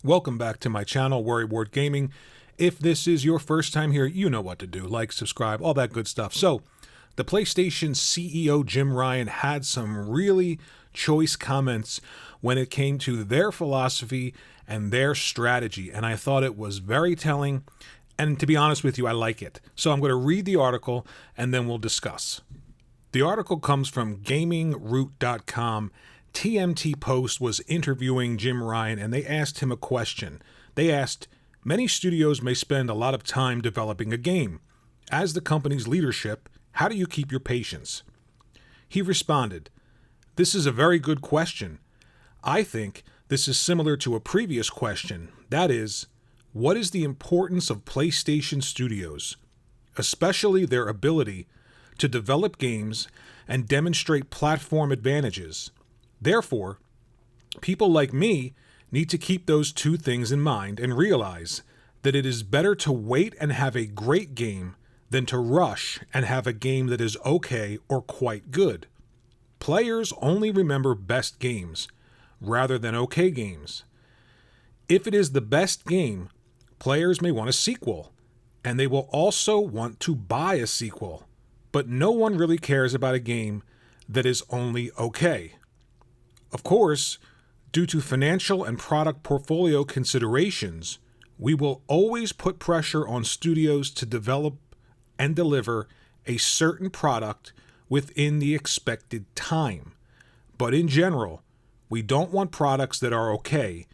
Welcome back to my channel, WorryWart Gaming. If this is your first time here, you know what to do. Like, subscribe, all that good stuff. So, the PlayStation CEO Jim Ryan had some really choice comments when it came to their philosophy and their strategy, and I thought it was very telling, and to be honest with you, I like it. So I'm going to read the article, and then we'll discuss. The article comes from GamingRoot.com. TMT Post was interviewing Jim Ryan, and they asked him a question. They asked, many studios may spend a lot of time developing a game. As the company's leadership, how do you keep your patience? He responded, this is a very good question. I think this is similar to a previous question. That is, what is the importance of PlayStation Studios, especially their ability to develop games and demonstrate platform advantages? Therefore, people like me need to keep those two things in mind and realize that it is better to wait and have a great game than to rush and have a game that is okay or quite good. Players only remember best games rather than okay games. If it is the best game, players may want a sequel, and they will also want to buy a sequel, but no one really cares about a game that is only okay. Of course, due to financial and product portfolio considerations, we will always put pressure on studios to develop and deliver a certain product within the expected time. But in general, we don't want products that are okay.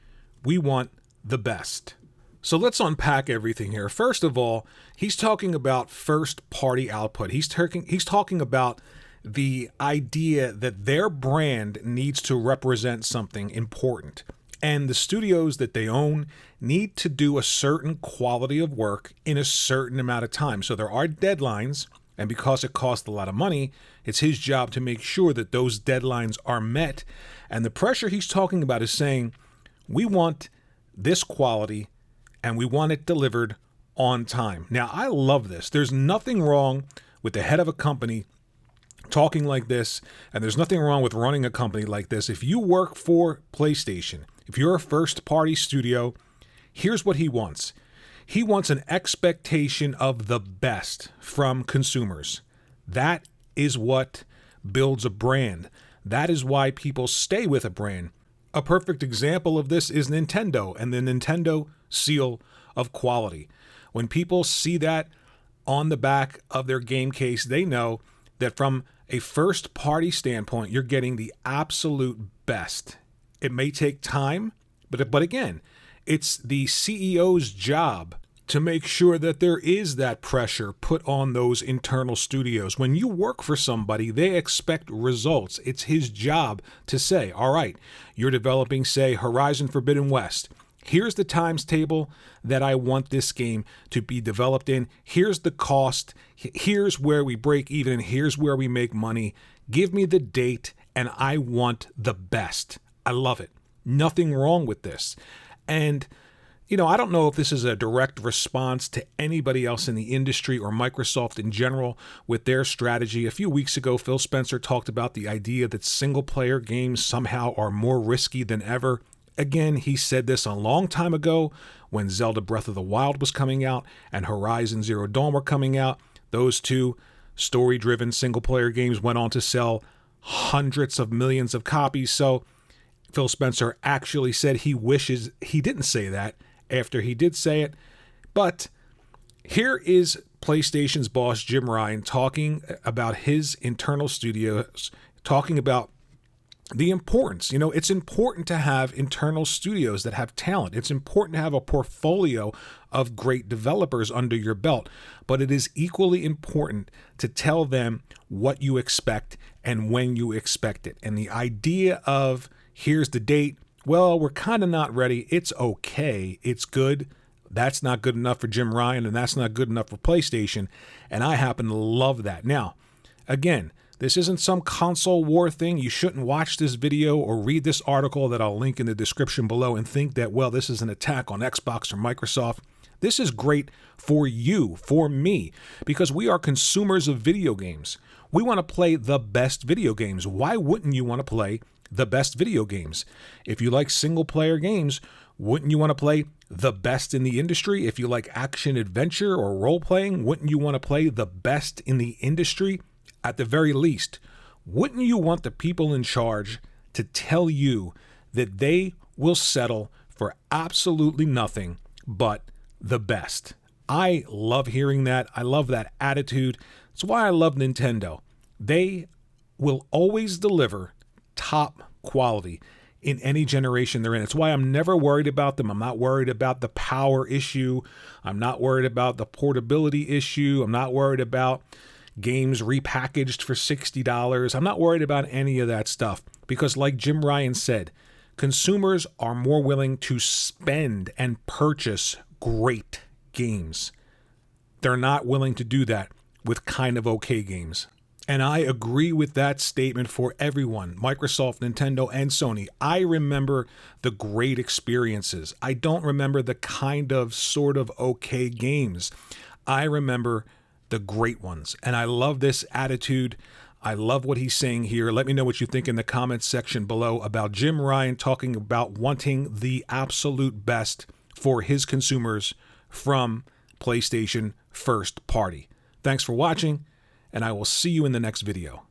We want the best. So let's unpack everything here. First of all, he's talking about first-party output. He's talking about the idea that their brand needs to represent something important. And the studios that they own need to do a certain quality of work in a certain amount of time. So there are deadlines, and because it costs a lot of money, it's his job to make sure that those deadlines are met. And the pressure he's talking about is saying, we want this quality and we want it delivered on time. Now, I love this. There's nothing wrong with the head of a company talking like this, and there's nothing wrong with running a company like this. If you work for PlayStation, if you're a first-party studio, here's what he wants. He wants an expectation of the best from consumers. That is what builds a brand. That is why people stay with a brand. A perfect example of this is Nintendo and the Nintendo seal of quality. When people see that on the back of their game case, they know that from a first-party standpoint, you're getting the absolute best. It may take time, but again, it's the CEO's job to make sure that there is that pressure put on those internal studios. When you work for somebody, they expect results. It's his job to say, all right, you're developing, say, Horizon Forbidden West. Here's the times table that I want this game to be developed in. Here's the cost. Here's where we break even. And here's where we make money. Give me the date, and I want the best. I love it. Nothing wrong with this. And, you know, I don't know if this is a direct response to anybody else in the industry or Microsoft in general with their strategy. A few weeks ago, Phil Spencer talked about the idea that single-player games somehow are more risky than ever. Again, he said this a long time ago when Zelda Breath of the Wild was coming out and Horizon Zero Dawn were coming out. Those two story-driven single-player games went on to sell hundreds of millions of copies. So Phil Spencer actually said he wishes he didn't say that after he did say it. But here is PlayStation's boss, Jim Ryan, talking about his internal studios, talking about the importance. You know, it's important to have internal studios that have talent. It's important to have a portfolio of great developers under your belt, but it is equally important to tell them what you expect and when you expect it. And the idea of, here's the date, well, we're kind of not ready. It's okay. It's good. That's not good enough for Jim Ryan, and that's not good enough for PlayStation. And I happen to love that. Now, again, this isn't some console war thing. You shouldn't watch this video or read this article that I'll link in the description below and think that, well, this is an attack on Xbox or Microsoft. This is great for you, for me, because we are consumers of video games. We want to play the best video games. Why wouldn't you want to play the best video games. If you like single-player games, wouldn't you want to play the best in the industry? If you like action-adventure or role-playing, wouldn't you want to play the best in the industry? At the very least, wouldn't you want the people in charge to tell you that they will settle for absolutely nothing but the best? I love hearing that. I love that attitude. It's why I love Nintendo. They will always deliver top quality in any generation they're in. It's why I'm never worried about them. I'm not worried about the power issue. I'm not worried about the portability issue. I'm not worried about games repackaged for $60. I'm not worried about any of that stuff because, like Jim Ryan said, consumers are more willing to spend and purchase great games. They're not willing to do that with kind of okay games. And I agree with that statement for everyone, Microsoft, Nintendo, and Sony. I remember the great experiences. I don't remember the kind of sort of okay games. I remember the great ones. And I love this attitude. I love what he's saying here. Let me know what you think in the comments section below about Jim Ryan talking about wanting the absolute best for his consumers from PlayStation first party. Thanks for watching, and I will see you in the next video.